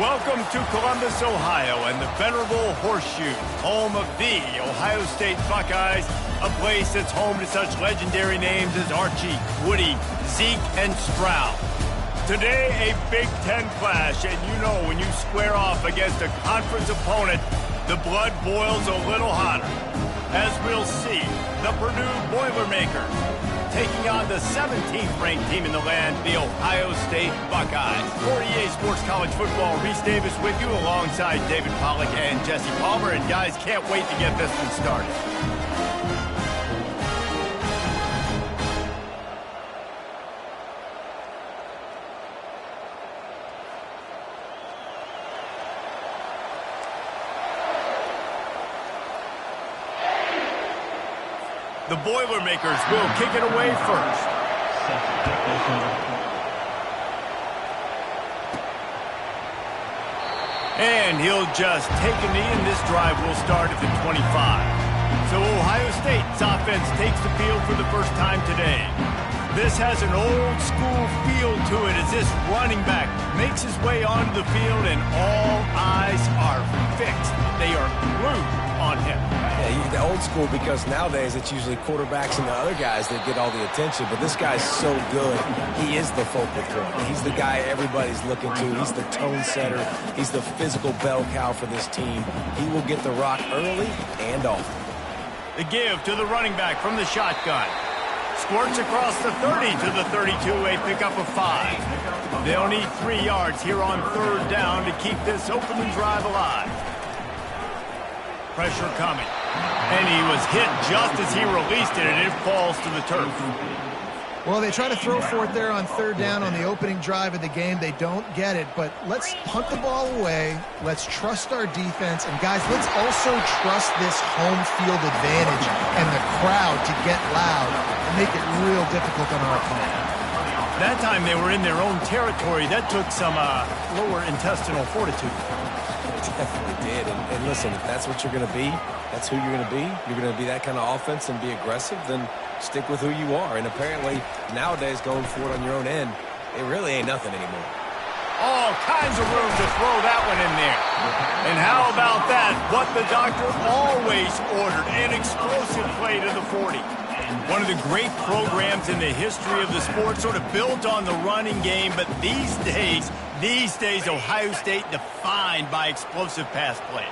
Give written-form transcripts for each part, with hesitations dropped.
Welcome to Columbus, Ohio, and the venerable Horseshoe, home of the Ohio State Buckeyes, a place that's home to such legendary names as Archie, Woody, Zeke, and Stroud. Today, a Big Ten clash, and you know when you square off against a conference opponent, the blood boils a little hotter. As we'll see, the Purdue Boilermakers taking on the 17th-ranked team in the land, the Ohio State Buckeyes. For EA Sports College Football, Reese Davis with you alongside David Pollack and Jesse Palmer. And guys, can't wait to get this one started. The Boilermakers will kick it away first. And he'll just take a knee, and this drive will start at the 25. So Ohio State's offense takes the field for the first time today. This has an old-school feel to it as this running back makes his way onto the field, and all eyes are fixed. They are glued on him. Yeah, the old school, because nowadays it's usually quarterbacks and the other guys that get all the attention, but this guy's so good. He is the focal point. He's the guy everybody's looking to. He's the tone setter. He's the physical bell cow for this team. He will get the rock early and often. The give to the running back from the shotgun. Squirts across the 30 to the 32, a pickup of 5. They'll need 3 yards here on third down to keep this opening drive alive. Pressure coming. And he was hit just as he released it, and it falls to the turf. Well, they try to throw for it there on third down on the opening drive of the game. They don't get it, but let's punt the ball away. Let's trust our defense. And, guys, let's also trust this home field advantage and the crowd to get loud and make it real difficult on our opponent. That time they were in their own territory. That took some lower intestinal fortitude. Definitely did. And listen, if that's what you're going to be, that's who you're going to be. You're going to be that kind of offense and be aggressive, then stick with who you are. And apparently, nowadays, going for it on your own end, it really ain't nothing anymore. All kinds of room to throw that one in there. And how about that? What the doctor always ordered, an explosive play to the 40. One of the great programs in the history of the sport, sort of built on the running game, but these days, Ohio State defined by explosive pass plays.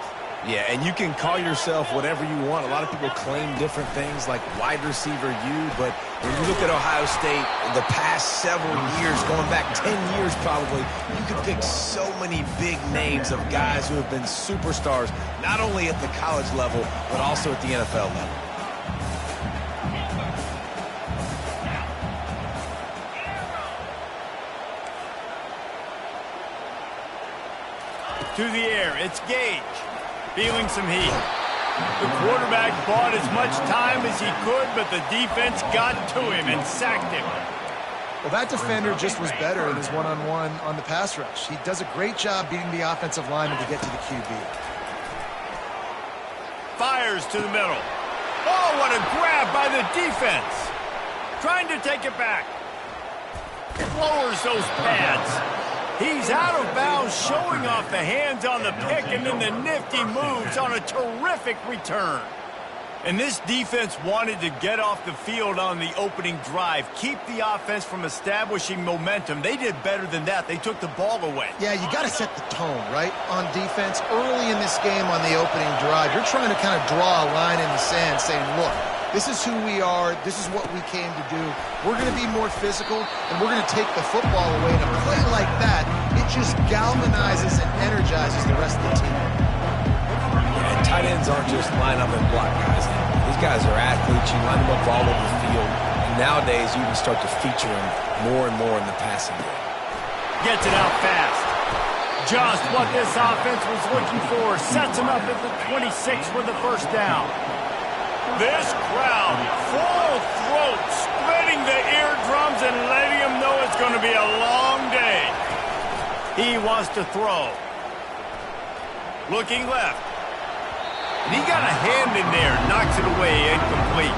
Yeah, and you can call yourself whatever you want. A lot of people claim different things like wide receiver U, but when you look at Ohio State, the past several years, going back 10 years probably, you could pick so many big names of guys who have been superstars, not only at the college level, but also at the NFL level. To the air, it's Gage, feeling some heat. The quarterback bought as much time as he could, but the defense got to him and sacked him. Well, that defender just was better in his one-on-one on the pass rush. He does a great job beating the offensive lineman to get to the QB. Fires to the middle. Oh, what a grab by the defense. Trying to take it back. Lowers those pads. He's out of bounds, showing off the hands on the pick, and then the nifty moves on a terrific return. And this defense wanted to get off the field on the opening drive, keep the offense from establishing momentum. They did better than that. They took the ball away. Yeah, you got to set the tone, right, on defense. Early in this game on the opening drive, you're trying to kind of draw a line in the sand saying, look, this is who we are. This is what we came to do. We're going to be more physical, and we're going to take the football away. And a play like that, it just galvanizes and energizes the rest of the team. Yeah, and tight ends aren't just line up and block guys. These guys are athletes. You line them up all over the field. And nowadays, you can start to feature them more and more in the passing game. Gets it out fast. Just what this offense was looking for. Sets him up at the 26 for the first down. This crowd, full throat, splitting the eardrums and letting them know it's going to be a long day. He wants to throw. Looking left. And he got a hand in there, knocks it away, incomplete.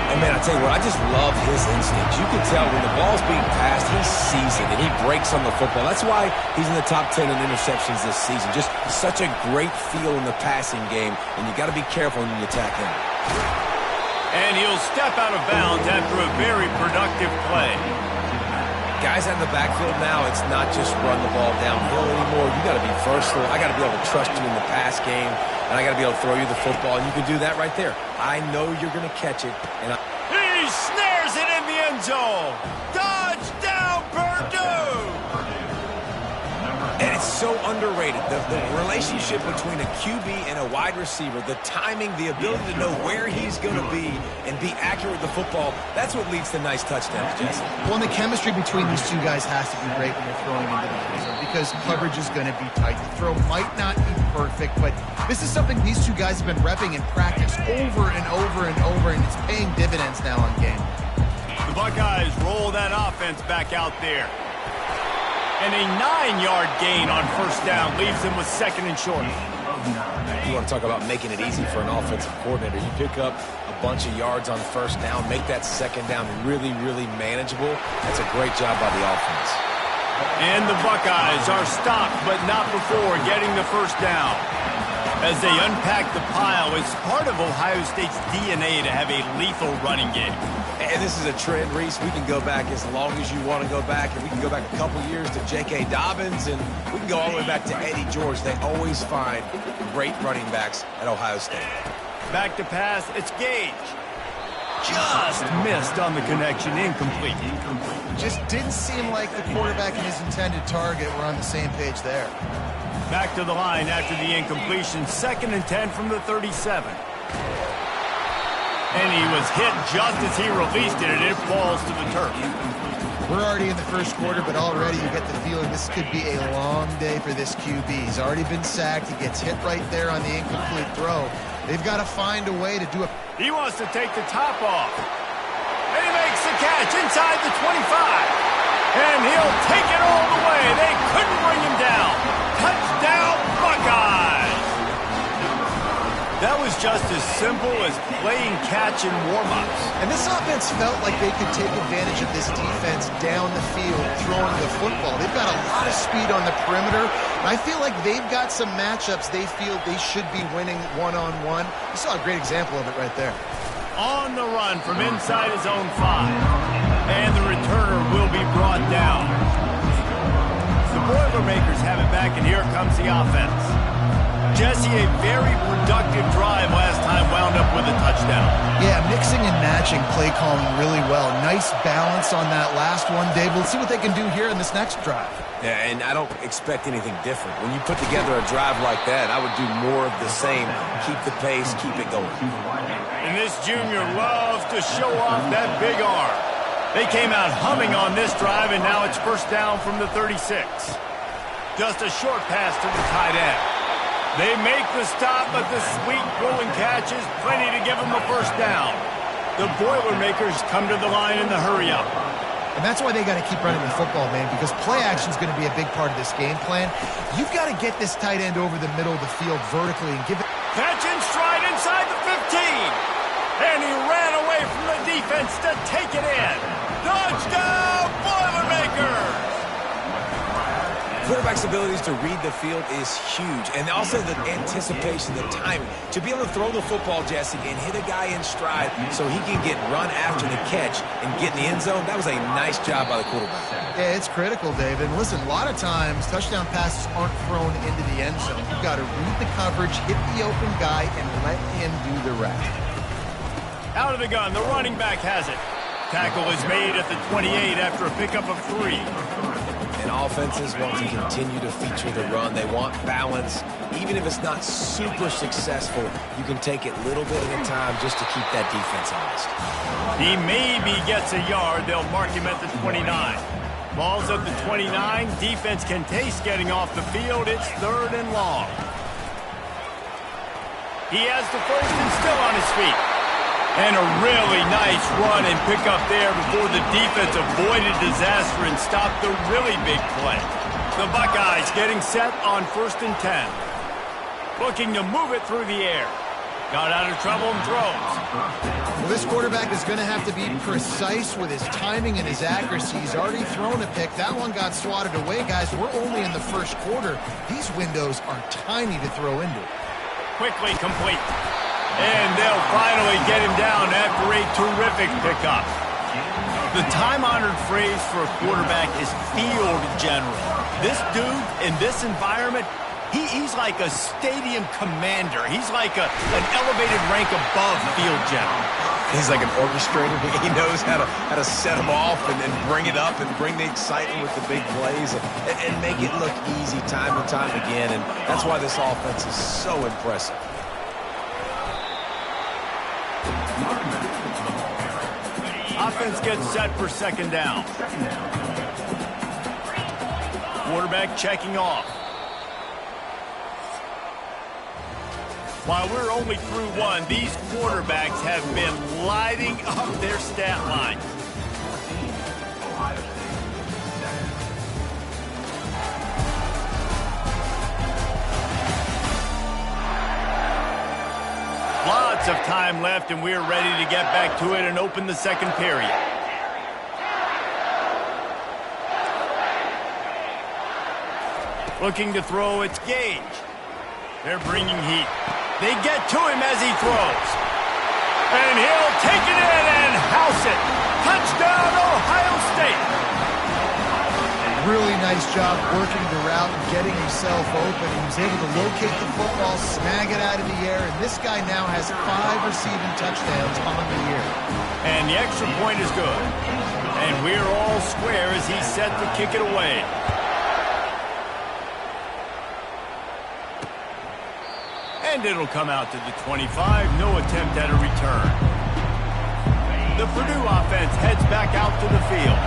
And Man, I tell you what, I just love his instincts. You can tell when the ball's being passed, he sees it, and he breaks on the football. That's why he's in the top 10 in interceptions this season. Just such a great feel in the passing game, and you got to be careful when you attack him. And he'll step out of bounds after a very productive play. Guys out in the backfield now, it's not just run the ball downhill anymore. You got to be versatile. I got to be able to trust you in the pass game, and I got to be able to throw you the football, and you can do that right there. I know you're going to catch it, and he snares it in the end zone. Touchdown, Purdue! And it's so underrated. The relationship between a QB and a wide receiver, the timing, the ability to know where he's going to be and be accurate with the football, that's what leads to nice touchdowns, Jesse. Well, and the chemistry between these two guys has to be great when they're throwing into the end zone because coverage is going to be tight. The throw might not be perfect, but this is something these two guys have been repping in practice over and over and over, and it's paying dividends now on game. The Buckeyes roll that offense back out there. And a 9-yard gain on first down leaves them with second and short. You want to talk about making it easy for an offensive coordinator. You pick up a bunch of yards on first down, make that second down really, really manageable. That's a great job by the offense. And the Buckeyes are stopped, but not before getting the first down. As they unpack the pile, it's part of Ohio State's DNA to have a lethal running game. And this is a trend, Reese. We can go back as long as you want to go back, and we can go back a couple years to J.K. Dobbins, and we can go all the way back to Eddie George. They always find great running backs at Ohio State. Back to pass, it's Gage. Just missed on the connection, incomplete. Just didn't seem like the quarterback and his intended target were on the same page there. Back to the line after the incompletion, 2nd and 10 from the 37. And he was hit just as he released it, and it falls to the turf. We're already in the first quarter, but already you get the feeling this could be a long day for this QB. He's already been sacked. He gets hit right there on the incomplete throw. They've got to find a way to do it. He wants to take the top off. And he makes the catch inside the 25. And he'll take it all the way. They couldn't bring him down. Touchdown, Buckeyes! That was just as simple as playing catch in warm-ups. And this offense felt like they could take advantage of this defense down the field, throwing the football. They've got a lot of speed on the perimeter. And I feel like they've got some matchups they feel they should be winning one-on-one. You saw a great example of it right there. On the run from inside his own 5. And the returner will be brought down. The Boilermakers have it back, and here comes the offense. Jesse, a very productive drive last time, wound up with a touchdown. Yeah, mixing and matching play calling really well. Nice balance on that last one, Dave. We'll see what they can do here in this next drive. Yeah, and I don't expect anything different. When you put together a drive like that, I would do more of the same. Keep the pace, keep it going. And this junior loves to show off that big arm. They came out humming on this drive, and now it's first down from the 36. Just a short pass to the tight end. They make the stop, but the sweet rolling catch is plenty to give them a first down. The Boilermakers come to the line in the hurry-up. And that's why they got to keep running the football, man, because play action is going to be a big part of this game plan. You've got to get this tight end over the middle of the field vertically and give it... Catch in stride inside the 15. And he ran away from the defense to take it in. Touchdown, Boilermakers! Quarterback's abilities to read the field is huge, and also the anticipation, the timing. To be able to throw the football, Jesse, and hit a guy in stride so he can get run after the catch and get in the end zone, that was a nice job by the quarterback. Yeah, it's critical, David. And listen, a lot of times touchdown passes aren't thrown into the end zone. You've got to read the coverage, hit the open guy, and let him do the rest. Out of the gun, the running back has it. Tackle is made at the 28 after a pickup of 3. And offenses want to continue to feature the run. They want balance. Even if it's not super successful, you can take it little bit at a time just to keep that defense honest. He maybe gets a yard. They'll mark him at the 29. Ball's at the 29. Defense can taste getting off the field. It's 3rd and long. He has the first and still on his feet. And a really nice run and pick up there before the defense avoided disaster and stopped the really big play. The Buckeyes getting set on 1st and 10. Looking to move it through the air. Got out of trouble and throws. Well, this quarterback is going to have to be precise with his timing and his accuracy. He's already thrown a pick. That one got swatted away, guys. We're only in the first quarter. These windows are tiny to throw into. Quickly complete. And they'll finally get him down after a terrific pickup. The time-honored phrase for a quarterback is field general. This dude in this environment, he's like a stadium commander. He's like an elevated rank above field general. He's like an orchestrator. He knows how to set them off and then bring it up and bring the excitement with the big plays and make it look easy time and time again. And that's why this offense is so impressive. Offense gets set for second down. Quarterback checking off. While we're only through one, these quarterbacks have been lighting up their stat line. Lots of time left, and we're ready to get back to it and open the second period. Looking to throw, it's Gage. They're bringing heat. They get to him as he throws. And he'll take it in and house it. Touchdown, Ohio State. Really nice job working the route and getting himself open. He was able to locate the football, snag it out of the air, and this guy now has 5 receiving touchdowns on the year. And the extra point is good. And we're all square as he's set to kick it away. And it'll come out to the 25. No attempt at a return. The Purdue offense heads back out to the field.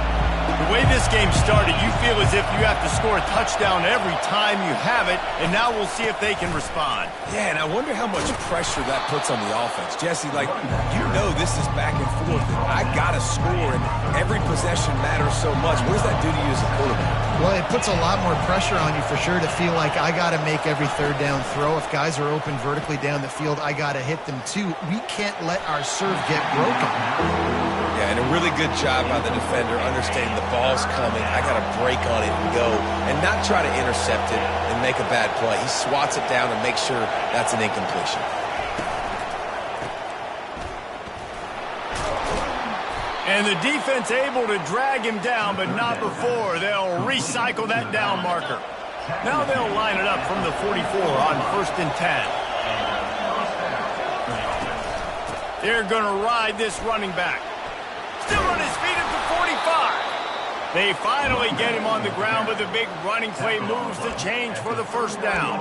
The way this game started, you feel as if you have to score a touchdown every time you have it, and now we'll see if they can respond. Yeah, and I wonder how much pressure that puts on the offense. Jesse, like, you know this is back and forth, and I got to score, and every possession matters so much. What does that do to you as a quarterback? Well, it puts a lot more pressure on you for sure to feel like I got to make every third down throw. If guys are open vertically down the field, I got to hit them too. We can't let our serve get broken. Yeah, and a really good job by the defender understanding the ball's coming. I got to break on it and go and not try to intercept it and make a bad play. He swats it down and makes sure that's an incompletion. And the defense able to drag him down, but not before. They'll recycle that down marker. Now they'll line it up from the 44 on 1st and 10. They're going to ride this running back. Still on his feet at the 45. They finally get him on the ground with a big running play moves the change for the first down.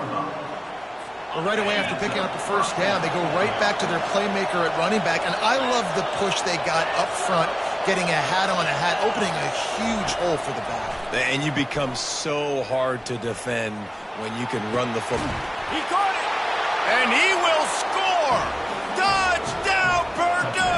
Well, right away after picking up the first down, they go right back to their playmaker at running back. And I love the push they got up front, getting a hat on a hat, opening a huge hole for the back. And you become so hard to defend when you can run the football. He caught it, and he will score. Touchdown, Purdue!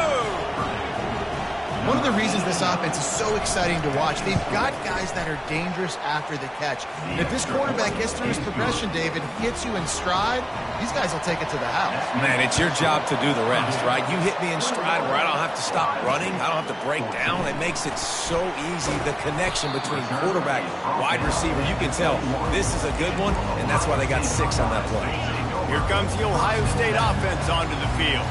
One of the reasons this offense is so exciting to watch, they've got guys that are dangerous after the catch. And if this quarterback gets through his progression, David, hits you in stride, these guys will take it to the house. Man, it's your job to do the rest, right? You hit me in stride where I don't have to stop running. I don't have to break down. It makes it so easy, the connection between quarterback, wide receiver. You can tell this is a good one, and that's why they got 6 on that play. Here comes the Ohio State offense onto the field.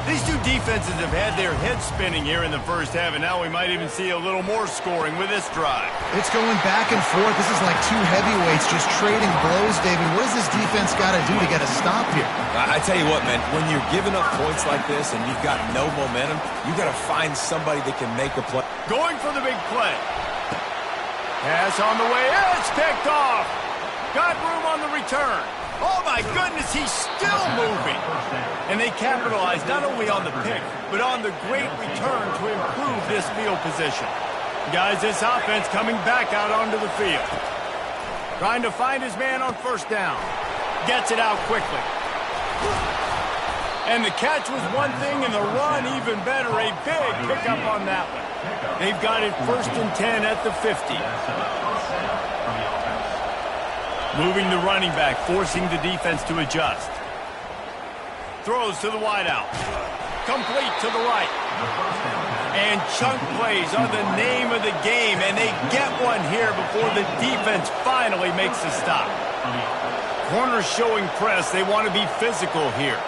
These two defenses have had their heads spinning here in the first half, and now we might even see a little more scoring with this drive. It's going back and forth. This is like two heavyweights just trading blows, David. What does this defense got to do to get a stop here? I tell you what, man, when you're giving up points like this and you've got no momentum, you got to find somebody that can make a play. Going for the big play. Pass on the way. It's picked off. Got room on the return. Oh, my goodness, he's still moving. And they capitalize not only on the pick, but on the great return to improve this field position. Guys, this offense coming back out onto the field. Trying to find his man on first down. Gets it out quickly. And the catch was one thing, and the run even better. A big pickup on that one. They've got it 1st and 10 at the 50. Moving the running back, forcing the defense to adjust. Throws to the wideout. complete to the right. And chunk plays are the name of the game, and they get one here before the defense finally makes a stop. Corners showing press. They want to be physical here.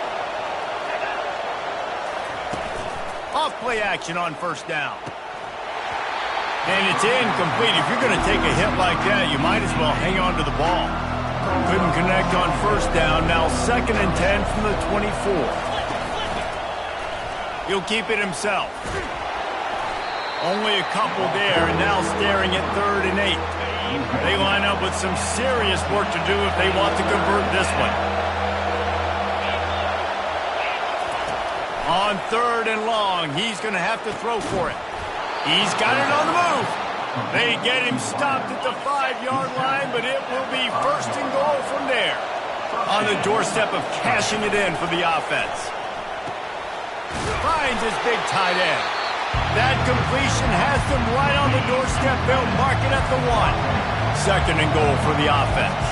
Off play action on first down. And it's incomplete. If you're going to take a hit like that, you might as well hang on to the ball. Couldn't connect on first down. Now 2nd and 10 from the 24. He'll keep it himself. Only a couple there, and now staring at 3rd and 8. They line up with some serious work to do if they want to convert this one. On 3rd and long, he's going to have to throw for it. He's got it on the move. They get him stopped at the 5-yard line, but it will be 1st and goal from there. On the doorstep of cashing it in for the offense. Finds his big tight end. That completion has them right on the doorstep. They'll mark it at the 1. 2nd and goal for the offense.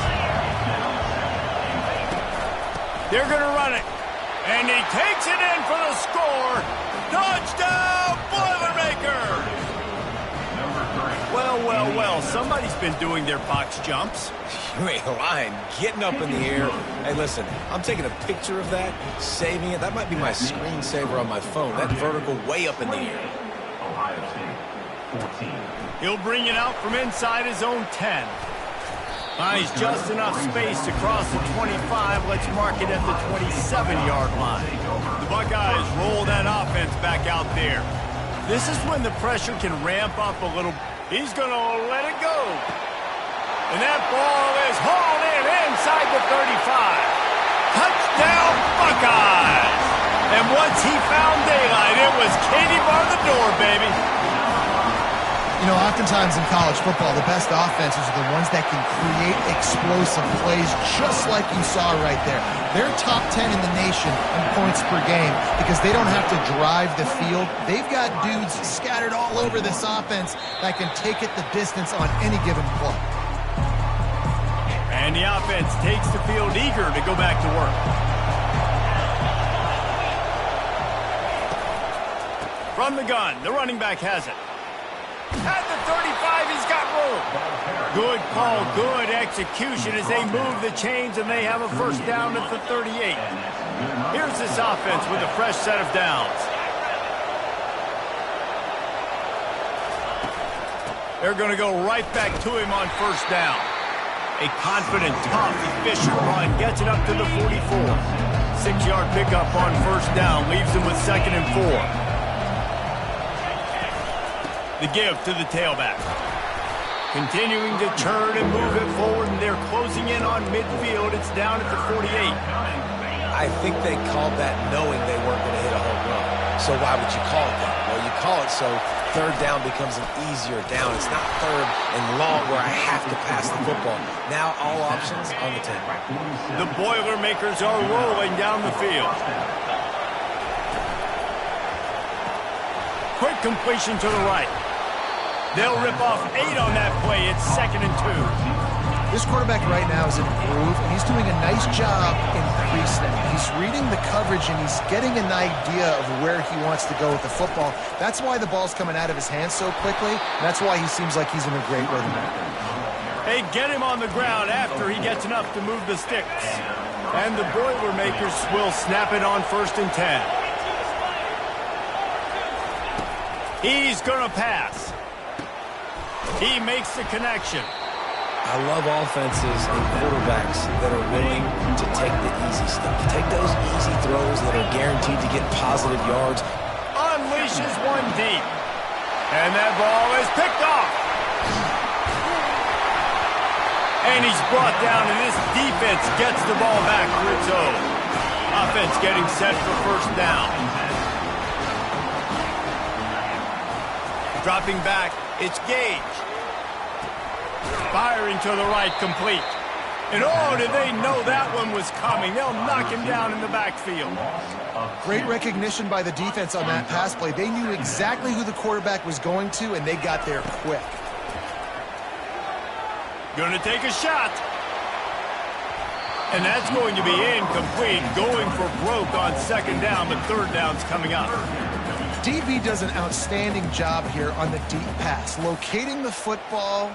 They're going to run it. And he takes it in for the score. Touchdown, Boilermakers! Well, somebody's been doing their box jumps. You ain't lying. Getting up in the air. Hey, listen, I'm taking a picture of that, saving it. That might be my screensaver on my phone. That vertical way up in the air. He'll bring it out from inside his own 10. Finds just enough space to cross the 25. Let's mark it at the 27-yard line. The Buckeyes roll that offense back out there. This is when the pressure can ramp up a little. He's going to let it go. And that ball is hauled in inside the 35. Touchdown, Buckeyes! And once he found daylight, it was Katie bar the door, baby. You know, oftentimes in college football, the best offenses are the ones that can create explosive plays, just like you saw right there. They're top 10 in the nation in points per game because they don't have to drive the field. They've got dudes scattered all over this offense that can take it the distance on any given play. And the offense takes the field eager to go back to work. From the gun, the running back has it. At the 35, he's got room. Good call, good execution as they move the chains and they have a 1st down at the 38. Here's this offense with a fresh set of downs. They're going to go right back to him on 1st down. A confident, tough, efficient run gets it up to the 44. 6-yard pickup on 1st down leaves him with 2nd and 4. The give to the tailback. Continuing to turn and move it forward, and they're closing in on midfield. It's down at the 48. I think they called that knowing they weren't going to hit a home run. So why would you call it that? Well, you call it so 3rd down becomes an easier down. It's not 3rd and long where I have to pass the football. Now all options on the table. The Boilermakers are rolling down the field. Quick completion to the right. They'll rip off 8 on that play. It's 2nd and 2. This quarterback right now is improved, and he's doing a nice job in pre-snap. He's reading the coverage, and he's getting an idea of where he wants to go with the football. That's why the ball's coming out of his hands so quickly. That's why he seems like he's in a great rhythm. They get him on the ground after he gets enough to move the sticks. And the Boilermakers will snap it on 1st and 10. He's going to pass. He makes the connection. I love offenses and quarterbacks that are willing to take the easy stuff. Take those easy throws that are guaranteed to get positive yards. Unleashes one deep. And that ball is picked off. And he's brought down, and this defense gets the ball back for its own. Offense getting set for 1st down. Dropping back, it's Gage. Firing to the right, complete. And oh, did they know that one was coming. They'll knock him down in the backfield. Great recognition by the defense on that pass play. They knew exactly who the quarterback was going to, and they got there quick. Gonna take a shot. And that's going to be incomplete, going for broke on second down, but third down's coming up. DB does an outstanding job here on the deep pass, locating the football,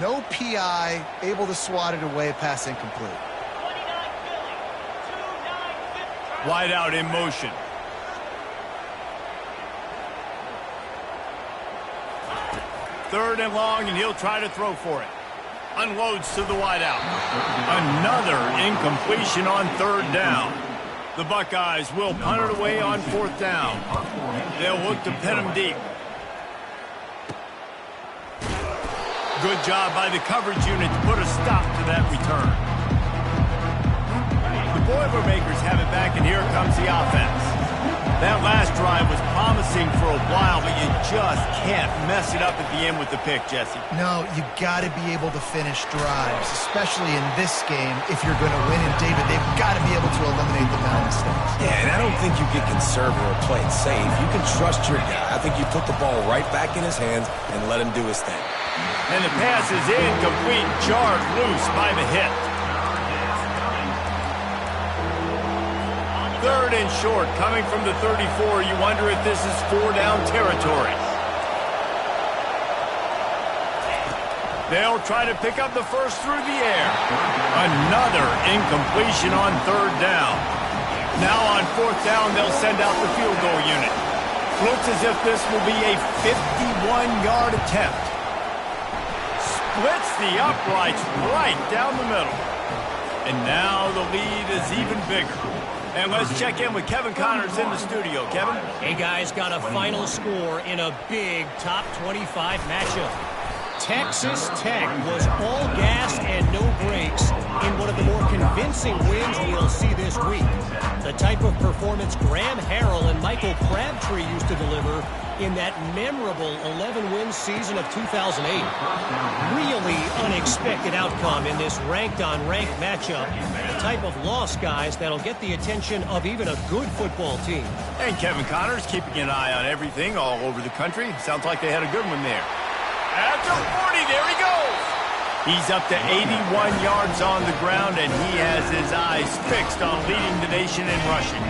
no PI, able to swat it away, pass incomplete. Wide out in motion. Third and long, and he'll try to throw for it. Unloads to the wide out. Another incompletion on third down. The Buckeyes will punt it away on fourth down. They'll look to pin him deep. Good job by the coverage unit to put a stop to that return. The Boilermakers have it back, and here comes the offense. That last drive was promising for a while, but you just can't mess it up at the end with the pick, Jesse. No, you got to be able to finish drives, especially in this game. If you're going to win, and David, they've got to be able to eliminate the bad mistakes. Yeah, and I don't think you get conservative or play it safe. You can trust your guy. I think you put the ball right back in his hands and let him do his thing. And the pass is incomplete, jarred loose by the hit. Third and short, coming from the 34. You wonder if this is four-down territory. They'll try to pick up the first through the air. Another incompletion on third down. Now on fourth down, they'll send out the field goal unit. Looks as if this will be a 51-yard attempt. Splits the uprights right down the middle. And now the lead is even bigger. And let's check in with Kevin Connors in the studio. Kevin? Hey, guys, got a final score in a big top 25 matchup. Texas Tech was all gas and no brakes in one of the more convincing wins we'll see this week. The type of performance Graham Harrell and Michael Crabtree used to deliver in that memorable 11-win season of 2008. Really unexpected outcome in this ranked-on-ranked matchup. The type of loss, guys, that'll get the attention of even a good football team. And Kevin Connors keeping an eye on everything all over the country. Sounds like they had a good one there. After 40, there he goes. He's up to 81 yards on the ground, and he has his eyes fixed on leading the nation in rushing.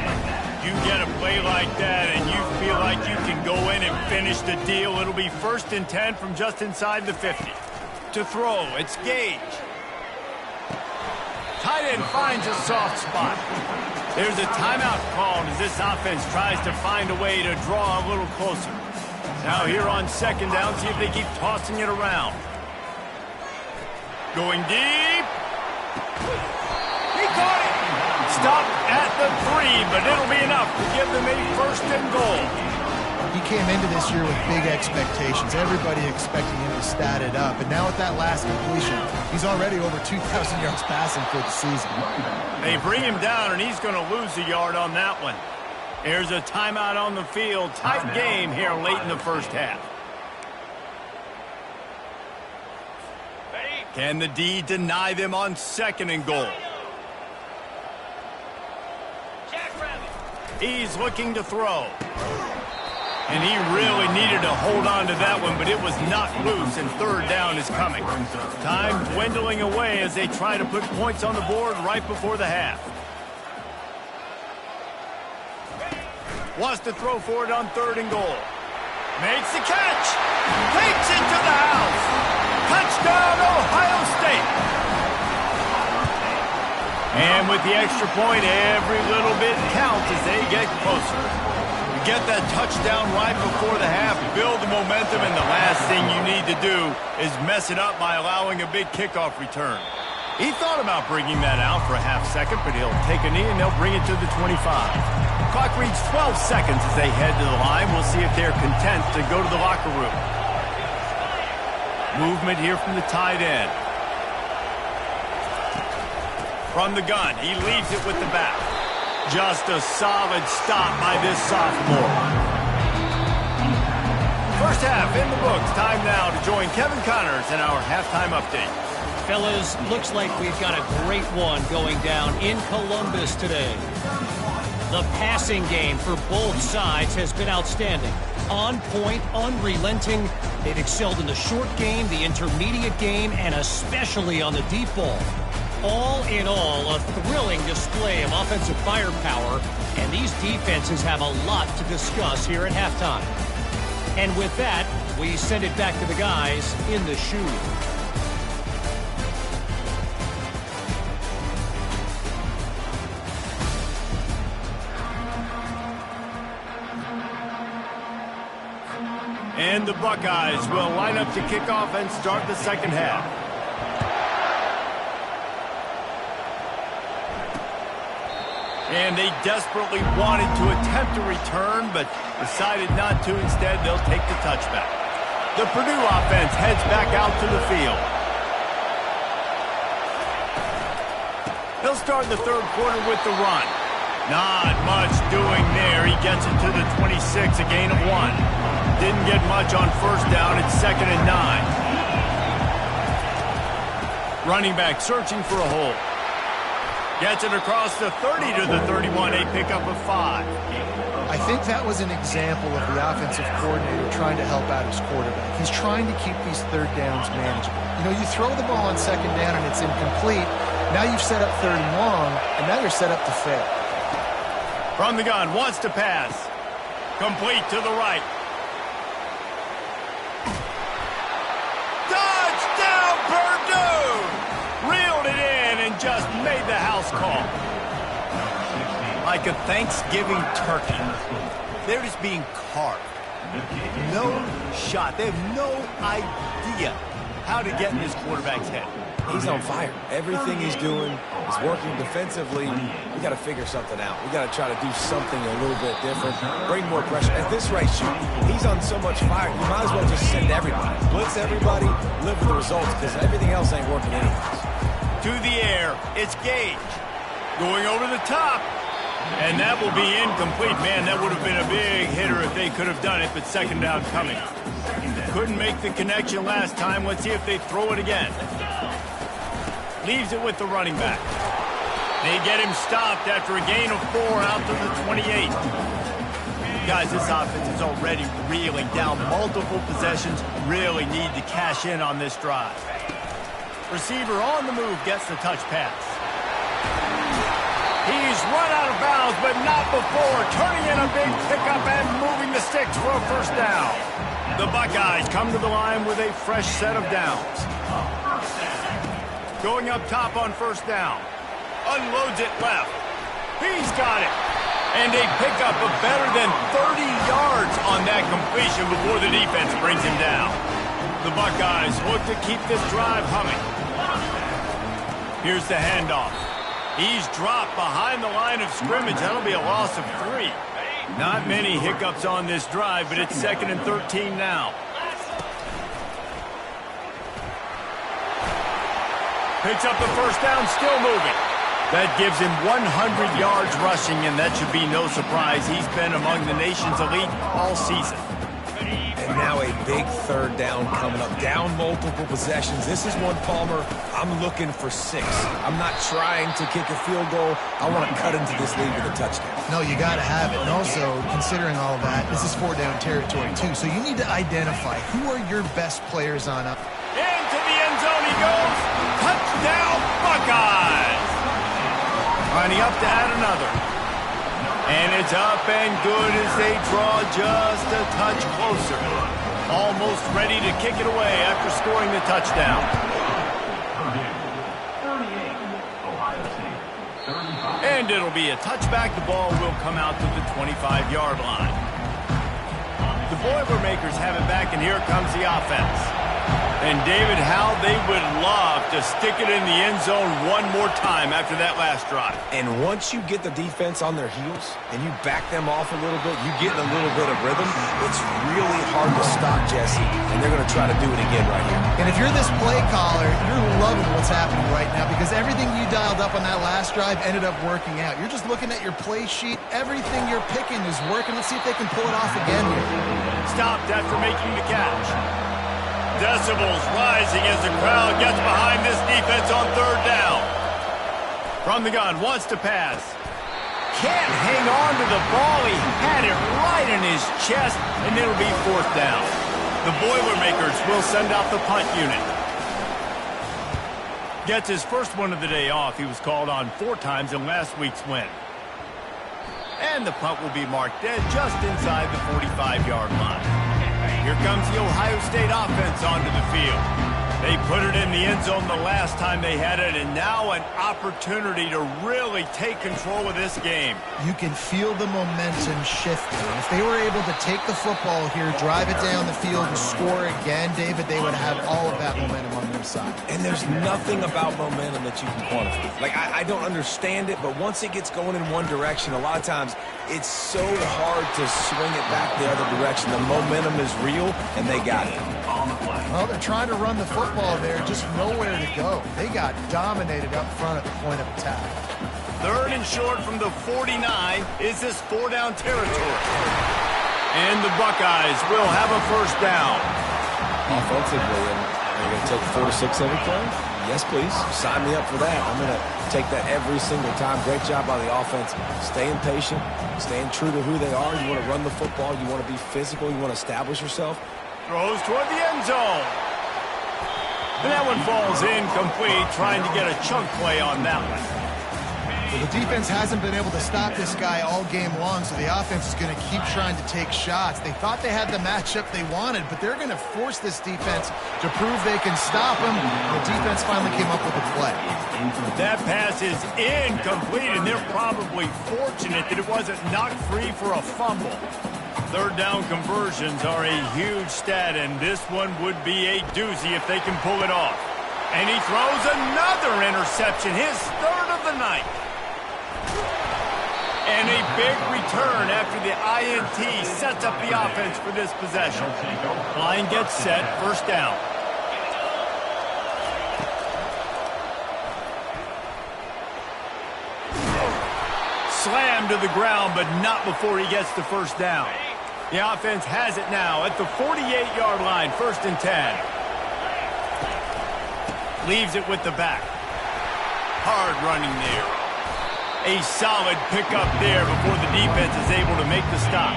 You get a play like that, and you feel like you can go in and finish the deal. It'll be 1st and 10 from just inside the 50. To throw, it's Gage. Tight end finds a soft spot. There's a timeout called as this offense tries to find a way to draw a little closer. Now here on second down, see if they keep tossing it around. Going deep. He caught it. Stopped at the 3, but it'll be enough to give them a 1st and goal. He came into this year with big expectations. Everybody expecting him to stat it up. And now with that last completion, he's already over 2,000 yards passing for the season. They bring him down, and he's going to lose a yard on that one. There's a timeout on the field. Tight game here late in the first half. Can the D deny them on 2nd and goal? He's looking to throw. And he really needed to hold on to that one, but it was not loose, and 3rd down is coming. Time dwindling away as they try to put points on the board right before the half. Wants to throw for it on 3rd and goal. Makes the catch. Takes it to the house. Touchdown, Ohio State. And with the extra point, every little bit counts as they get closer. You get that touchdown right before the half, build the momentum, and the last thing you need to do is mess it up by allowing a big kickoff return. He thought about bringing that out for a half second, but he'll take a knee and they'll bring it to the 25. Clock reads 12 seconds as they head to the line. We'll see if they're content to go to the locker room. Movement here from the tight end. From the gun, he leaves it with the back. Just a solid stop by this sophomore. First half in the books. Time now to join Kevin Connors in our halftime update. Fellas, looks like we've got a great one going down in Columbus today. The passing game for both sides has been outstanding. On point, unrelenting. They've excelled in the short game, the intermediate game, and especially on the deep ball. All in all, a thrilling display of offensive firepower, and these defenses have a lot to discuss here at halftime. And with that, we send it back to the guys in the shoe. And the Buckeyes will line up to kick off and start the second half. And they desperately wanted to attempt a return, but decided not to. Instead, they'll take the touchback. The Purdue offense heads back out to the field. He'll start the third quarter with the run. Not much doing there. He gets it to the 26, a gain of 1. Didn't get much on first down. It's 2nd and 9. Running back searching for a hole. Gets it across the 30 to the 31, a pickup of 5. I think that was an example of the offensive coordinator trying to help out his quarterback. He's trying to keep these third downs manageable. You know, you throw the ball on second down and it's incomplete. Now you've set up third and long, and now you're set up to fail. From the gun, wants to pass. Complete to the right. Touchdown, Purdue! Reeled it in and just made the house call. Like a Thanksgiving turkey. They're just being carved. No shot. They have no idea how to get in this quarterback's head. He's on fire. Everything he's doing is working defensively. We got to figure something out. We got to try to do something a little bit different. Bring more pressure. At this rate, shoot, he's on so much fire. You might as well just send everybody. Blitz everybody, live with the results, because everything else ain't working anyways. To the air, it's Gage. Going over the top. And that will be incomplete. Man, that would have been a big hitter if they could have done it, but second down coming. Couldn't make the connection last time. Let's see if they throw it again. Leaves it with the running back. They get him stopped after a gain of 4 out to the 28. Guys, this offense is already reeling down multiple possessions. Really need to cash in on this drive. Receiver on the move gets the touch pass. He's run out of bounds, but not before. Turning in a big pickup and moving the sticks for a first down. The Buckeyes come to the line with a fresh set of downs. Going up top on first down. Unloads it left. He's got it. And a pickup of better than 30 yards on that completion before the defense brings him down. The Buckeyes look to keep this drive humming. Here's the handoff. He's dropped behind the line of scrimmage. That'll be a loss of 3. Not many hiccups on this drive, but it's 2nd and 13 now. Picks up the first down, still moving. That gives him 100 yards rushing, and that should be no surprise. He's been among the nation's elite all season. And now a big third down coming up. Down multiple possessions. This is one, Palmer, I'm looking for 6. I'm not trying to kick a field goal. I want to cut into this lead with a touchdown. No, you got to have it. And also, considering all that, this is 4-down territory, too. So you need to identify who are your best players on up. Into the end zone he goes. Touchdown, Buckeyes! Lining up to add another. And it's up and good as they draw just a touch closer. Almost ready to kick it away after scoring the touchdown. And it'll be a touchback. The ball will come out to the 25-yard line. The Boilermakers have it back, and here comes the offense. And, David, how they would love to stick it in the end zone one more time after that last drive. And once you get the defense on their heels and you back them off a little bit, you get in a little bit of rhythm, it's really hard to stop Jesse, and they're going to try to do it again right here. And if you're this play caller, you're loving what's happening right now because everything you dialed up on that last drive ended up working out. You're just looking at your play sheet. Everything you're picking is working. Let's see if they can pull it off again here. Stopped after making the catch. Decibels rising as the crowd gets behind this defense on third down. From the gun, wants to pass. Can't hang on to the ball. He had it right in his chest, and it'll be fourth down. The Boilermakers will send out the punt unit. Gets his first one of the day off. He was called on 4 times in last week's win. And the punt will be marked dead just inside the 45-yard line. Here comes the Ohio State offense onto the field. They put it in the end zone the last time they had it, and now an opportunity to really take control of this game. You can feel the momentum shifting. If they were able to take the football here, drive it down the field, and score again, David, they would have all of that momentum on their side. And there's nothing about momentum that you can quantify. Like, I don't understand it, but once it gets going in one direction, a lot of times it's so hard to swing it back the other direction. The momentum is real, and they got it. Well, they're trying to run the football there, just nowhere to go. They got dominated up front at the point of attack. 3rd and short from the 49. Is this 4-down territory? And the Buckeyes will have a first down. Offensively, and they're going to take 4 to 6 every play? Yes, please. Sign me up for that. I'm going to take that every single time. Great job by the offense. Staying patient, staying true to who they are. You want to run the football. You want to be physical. You want to establish yourself. Throws toward the end zone. And that one falls incomplete, trying to get a chunk play on that one. Well, the defense hasn't been able to stop this guy all game long, so the offense is going to keep trying to take shots. They thought they had the matchup they wanted, but they're going to force this defense to prove they can stop him. The defense finally came up with a play. That pass is incomplete, and they're probably fortunate that it wasn't knocked free for a fumble. 3rd down conversions are a huge stat, and this one would be a doozy if they can pull it off. And he throws another interception, his 3rd of the night. And a big return after the INT sets up the offense for this possession. Line gets set, first down. Slammed to the ground, but not before he gets the first down. The offense has it now at the 48-yard line, 1st and 10. Leaves it with the back. Hard running there. A solid pickup there before the defense is able to make the stop.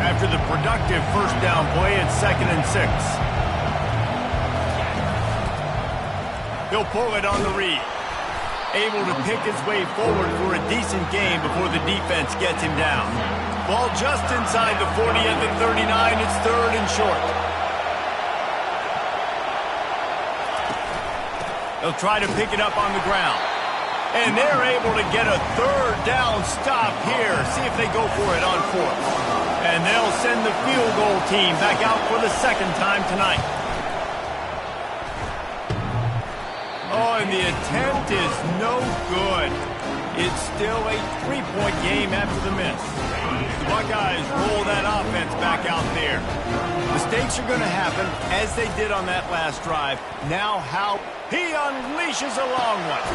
After the productive first down play, it's 2nd and 6. He'll pull it on the read. Able to pick his way forward for a decent game before the defense gets him down. Ball just inside the 40 at the 39. It's 3rd and short. They'll try to pick it up on the ground. And they're able to get a 3rd down stop here. See if they go for it on 4th. And they'll send the field goal team back out for the 2nd time tonight. Oh, and the attempt is no good. It's still a 3-point game after the miss. The Buckeyes roll that offense back out there. Mistakes are going to happen, as they did on that last drive. Now how he unleashes a long one.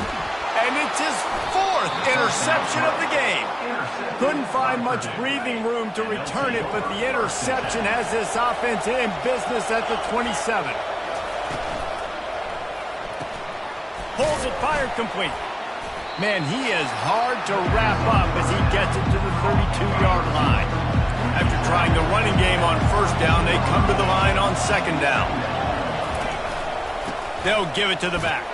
And it's his 4th interception of the game. Couldn't find much breathing room to return it, but the interception has this offense in business at the 27. Pulls it, fired complete. Man, he is hard to wrap up as he gets it to the 32-yard line. After trying the running game on 1st down, they come to the line on 2nd down. They'll give it to the back.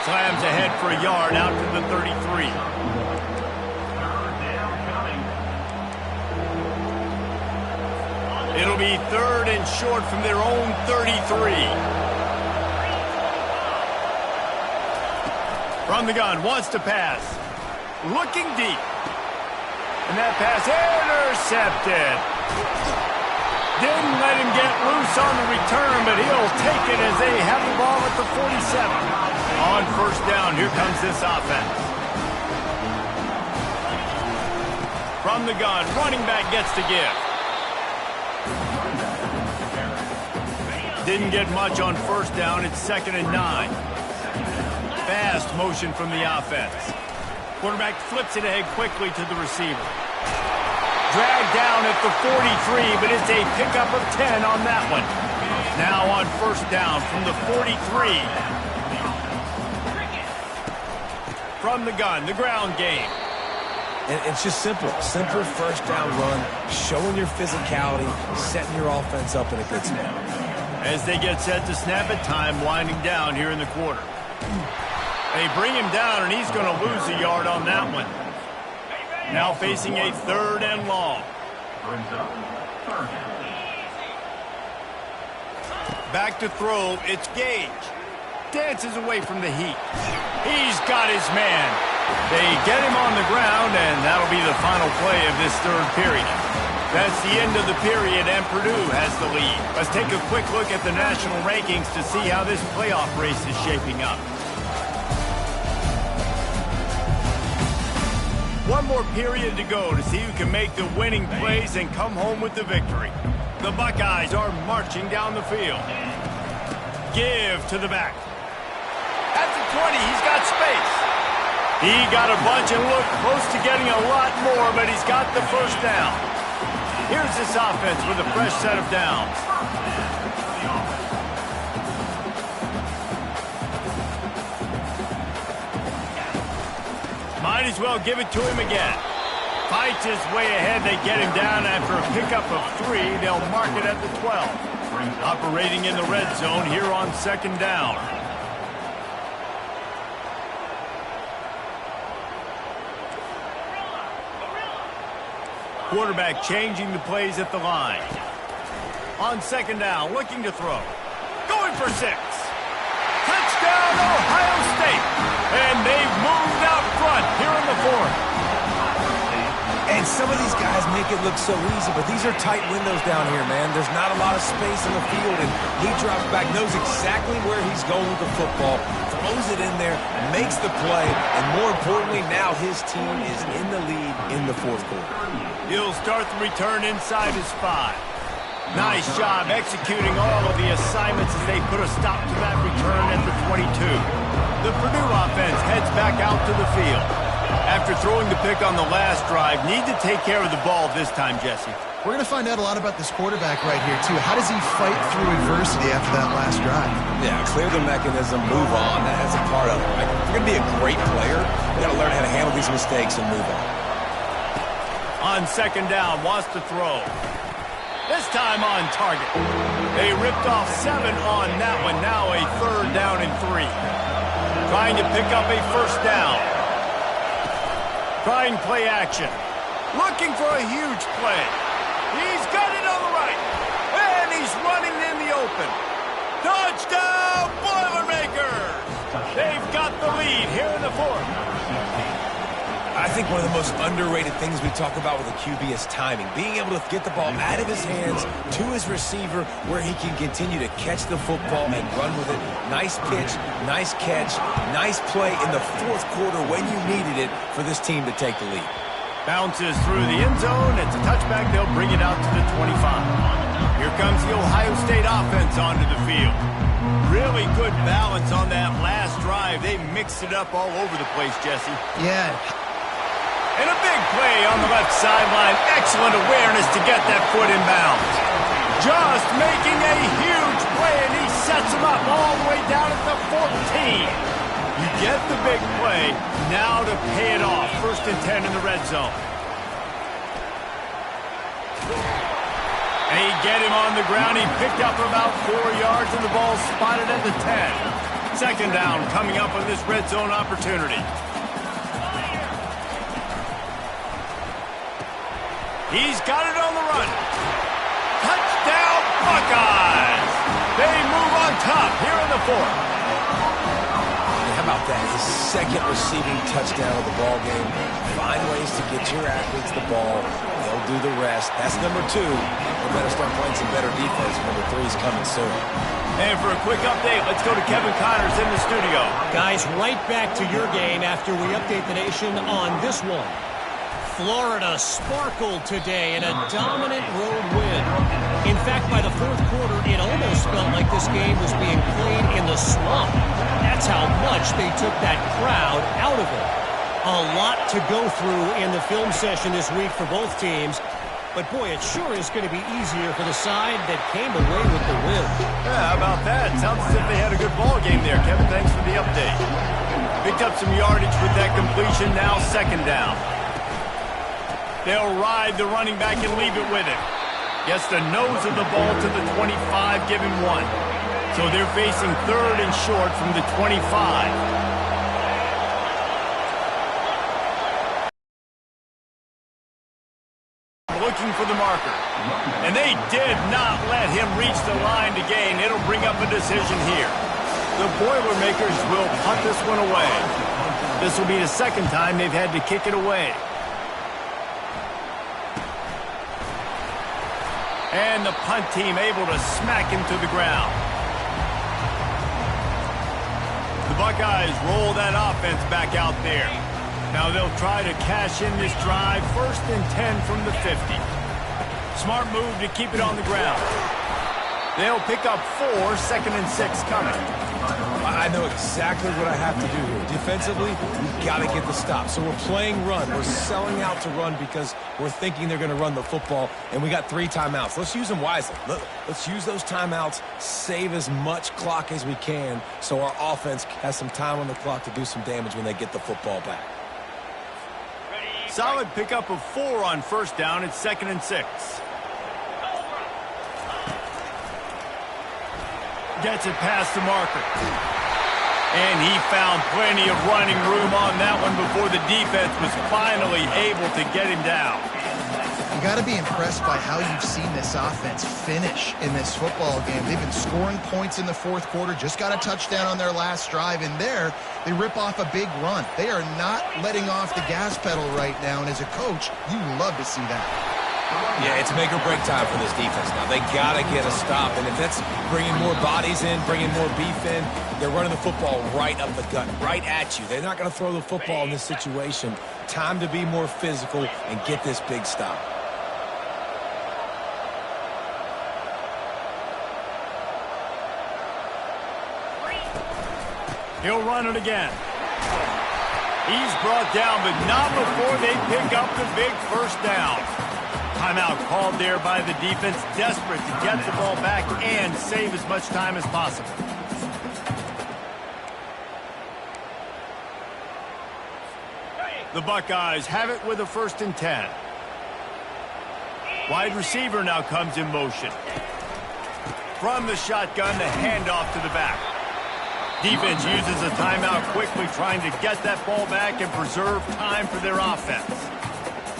Slams ahead for a yard out to the 33. It'll be 3rd and short from their own 33. From the gun, wants to pass. Looking deep. And that pass intercepted. Didn't let him get loose on the return, but he'll take it as they have the ball at the 47. On 1st down, here comes this offense. From the gun, running back gets to give. Didn't get much on 1st down, it's 2nd and 9. Fast motion from the offense. Quarterback flips it ahead quickly to the receiver. Dragged down at the 43, but it's a pickup of 10 on that one. Now on 1st down from the 43. From the gun, the ground game. And it's just simple. Simple 1st down run, showing your physicality, setting your offense up in a good spot. As they get set to snap it, time winding down here in the quarter. They bring him down, and he's going to lose a yard on that one. Now facing a 3rd and long. Back to throw, it's Gage. Dances away from the heat. He's got his man. They get him on the ground, and that'll be the final play of this 3rd period. That's the end of the period, and Purdue has the lead. Let's take a quick look at the national rankings to see how this playoff race is shaping up. One more period to go to see who can make the winning plays and come home with the victory. The Buckeyes are marching down the field. Give to the back. At the 20, he's got space. He got a bunch and looked close to getting a lot more, but he's got the 1st down. Here's this offense with a fresh set of downs. Might as well give it to him again. Fights his way ahead. They get him down after a pickup of 3. They'll mark it at the 12. Operating in the red zone here on 2nd down. Quarterback changing the plays at the line. On 2nd down, looking to throw. Going for 6. Touchdown, Ohio State. And they've moved out front here in the 4th. And some of these guys make it look so easy, but these are tight windows down here, man. There's not a lot of space in the field, and he drops back, knows exactly where he's going with the football, throws it in there, makes the play, and more importantly, now his team is in the lead in the 4th quarter. He'll start the return inside his 5. Nice job executing all of the assignments as they put a stop to that return at the 22. The Purdue offense heads back out to the field. After throwing the pick on the last drive, need to take care of the ball this time, Jesse. We're going to find out a lot about this quarterback right here, too. How does he fight through adversity after that last drive? Yeah, clear the mechanism, move on. That's a part of it, right? If you're going to be a great player, you got to learn how to handle these mistakes and move on. On 2nd down, wants to throw. This time on target. They ripped off 7 on that one. Now a 3rd down and 3. Trying to pick up a 1st down. Trying play action. Looking for a huge play. He's got it on the right. And he's running in the open. Touchdown, Boilermakers! They've got the lead here in the 4th. I think one of the most underrated things we talk about with a QB is timing. Being able to get the ball out of his hands to his receiver where he can continue to catch the football and run with it. Nice pitch, nice catch, nice play in the 4th quarter when you needed it for this team to take the lead. Bounces through the end zone. It's a touchback. They'll bring it out to the 25. Here comes the Ohio State offense onto the field. Really good balance on that last drive. They mixed it up all over the place, Jesse. Yeah. And a big play on the left sideline. Excellent awareness to get that foot in bounds. Just making a huge play, and he sets him up all the way down at the 14. You get the big play, now to pay it off. 1st and 10 in the red zone. And he get him on the ground. He picked up about 4 yards, and the ball spotted at the 10. 2nd down coming up on this red zone opportunity. He's got it on the run. Touchdown, Buckeyes! They move on top here in the 4th. How about that? His 2nd receiving touchdown of the ball game. Find ways to get your athletes the ball. They'll do the rest. That's number 2. They better start playing some better defense. Number 3 is coming soon. And for a quick update, let's go to Kevin Connors in the studio. Guys, right back to your game after we update the nation on this one. Florida sparkled today in a dominant road win. In fact, by the 4th quarter, it almost felt like this game was being played in the swamp. That's how much they took that crowd out of it. A lot to go through in the film session this week for both teams. But, boy, it sure is going to be easier for the side that came away with the win. Yeah, how about that? Sounds as if they had a good ball game there. Kevin, thanks for the update. Picked up some yardage with that completion. Now 2nd down. They'll ride the running back and leave it with him. Gets the nose of the ball to the 25, give him 1. So they're facing 3rd and short from the 25. Looking for the marker. And they did not let him reach the line to gain. It'll bring up a decision here. The Boilermakers will punt this one away. This will be the 2nd time they've had to kick it away. And the punt team able to smack him to the ground. The Buckeyes roll that offense back out there. Now they'll try to cash in this drive. 1st and 10 from the 50. Smart move to keep it on the ground. They'll pick up 4, 2nd and 6 coming. I know exactly what I have to do here. Defensively, we've got to get the stop. So we're playing run. We're selling out to run because we're thinking they're going to run the football, and we got 3 timeouts. Let's use them wisely. Let's use those timeouts, save as much clock as we can so our offense has some time on the clock to do some damage when they get the football back. Solid pickup of 4 on 1st down. It's 2nd and 6. Gets it past the marker. And he found plenty of running room on that one before the defense was finally able to get him down. You got to be impressed by how you've seen this offense finish in this football game. They've been scoring points in the 4th quarter, just got a touchdown on their last drive, and there they rip off a big run. They are not letting off the gas pedal right now, and as a coach, you love to see that. Yeah, it's make or break time for this defense now. They got to get a stop, and if that's bringing more bodies in, bringing more beef in, they're running the football right up the gut, right at you. They're not going to throw the football in this situation. Time to be more physical and get this big stop. He'll run it again. He's brought down, but not before they pick up the big 1st down. Timeout called there by the defense, desperate to get the ball back and save as much time as possible. The Buckeyes have it with a 1st and 10. Wide receiver now comes in motion. From the shotgun, the handoff to the back. Defense uses a timeout quickly, trying to get that ball back and preserve time for their offense.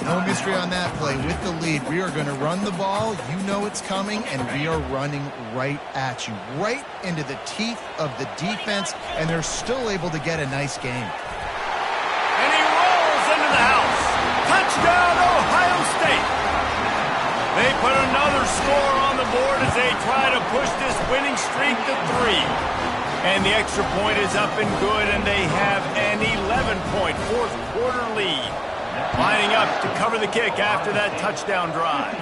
No mystery on that play. With the lead, we are going to run the ball. You know it's coming, and we are running right at you, right into the teeth of the defense, and they're still able to get a nice game. And he rolls into the house. Touchdown, Ohio State. They put another score on the board as they try to push this winning streak to 3. And the extra point is up and good, and they have an 11-point 4th quarter lead. Lining up to cover the kick after that touchdown drive.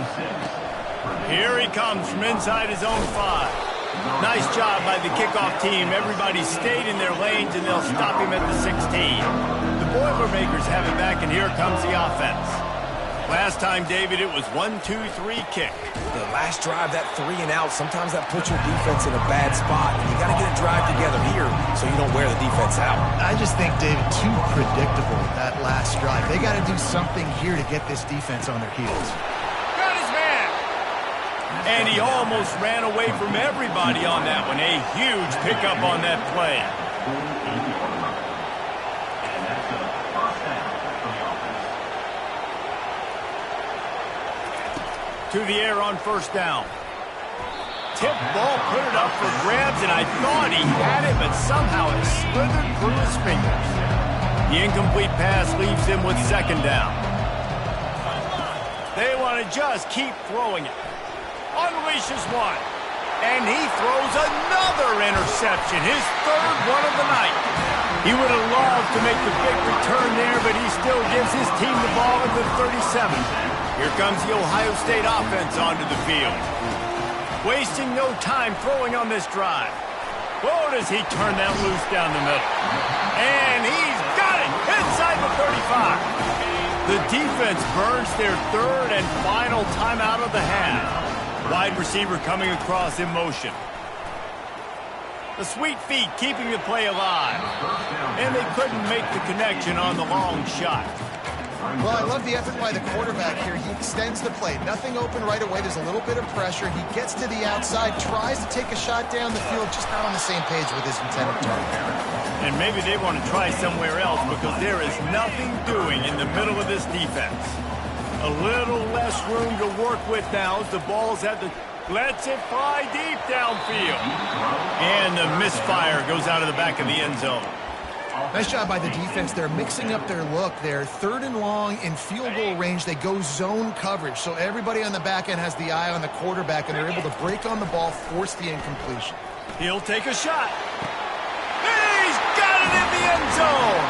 Here he comes from inside his own 5. Nice job by the kickoff team. Everybody stayed in their lanes, and they'll stop him at the 16. The Boilermakers have it back, and here comes the offense. Last time, David, it was 1-2-3 kick. The last drive, that 3 and out, sometimes that puts your defense in a bad spot. And you got to get a drive together here so you don't wear the defense out. I just think, David, too predictable, that last drive. They got to do something here to get this defense on their heels. Got his man. And he almost ran away from everybody on that one. A huge pickup on that play. To the air on 1st down. Tip ball, put it up for grabs, and I thought he had it, but somehow it slithered through his fingers. The incomplete pass leaves him with 2nd down. They want to just keep throwing it. Unleashes one. And he throws another interception, his 3rd one of the night. He would have loved to make the big return there, but he still gives his team the ball at the 37. Here comes the Ohio State offense onto the field. Wasting no time throwing on this drive. Oh, does he turn that loose down the middle. And he's got it inside the 35. The defense burns their 3rd and final timeout of the half. Wide receiver coming across in motion. The sweet feet keeping the play alive. And they couldn't make the connection on the long shot. Well, I love the effort by the quarterback here. He extends the play. Nothing open right away. There's a little bit of pressure. He gets to the outside, tries to take a shot down the field, just not on the same page with his intended target. And maybe they want to try somewhere else because there is nothing doing in the middle of this defense. A little less room to work with now as the ball's at the... Lets it fly deep downfield. And the misfire goes out of the back of the end zone. Nice job by the defense. They're mixing up their look. They're 3rd and long in field goal range. They go zone coverage. So everybody on the back end has the eye on the quarterback, and they're able to break on the ball, force the incompletion. He'll take a shot. He's got it in the end zone.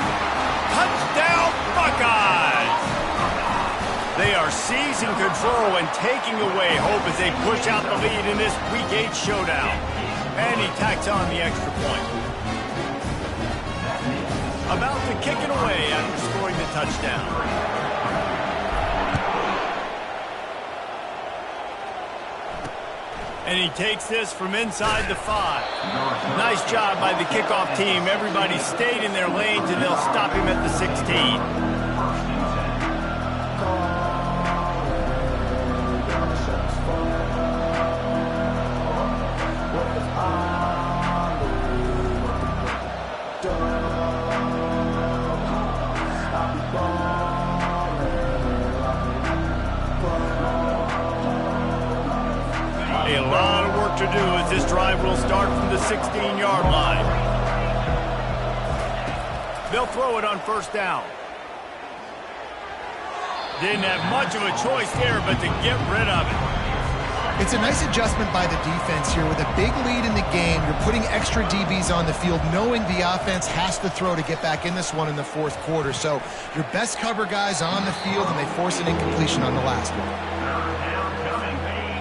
Touchdown, Buckeyes. They are seizing control and taking away hope as they push out the lead in this Week 8 showdown. And he tacks on the extra point. About to kick it away after scoring the touchdown. And he takes this from inside the 5. Nice job by the kickoff team. Everybody stayed in their lanes, and they'll stop him at the 16. A lot of work to do as this drive will start from the 16-yard line. They'll throw it on 1st down. Didn't have much of a choice there but to get rid of it. It's a nice adjustment by the defense here. With a big lead in the game, you're putting extra DBs on the field, knowing the offense has to throw to get back in this one in the 4th quarter. So your best cover guys on the field, and they force an incompletion on the last one.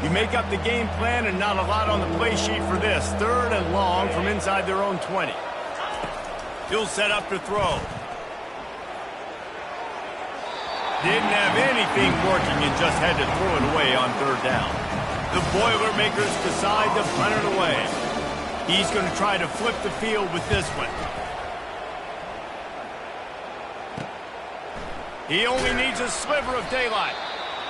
You make up the game plan and not a lot on the play sheet for this. 3rd and long from inside their own 20. He'll set up to throw. Didn't have anything working and just had to throw it away on 3rd down. The Boilermakers decide to punt it away. He's going to try to flip the field with this one. He only needs a sliver of daylight.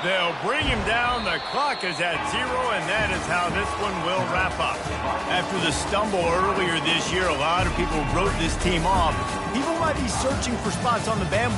They'll bring him down. The clock is at 0, and that is how this one will wrap up. After the stumble earlier this year, a lot of people wrote this team off. People might be searching for spots on the bandwagon.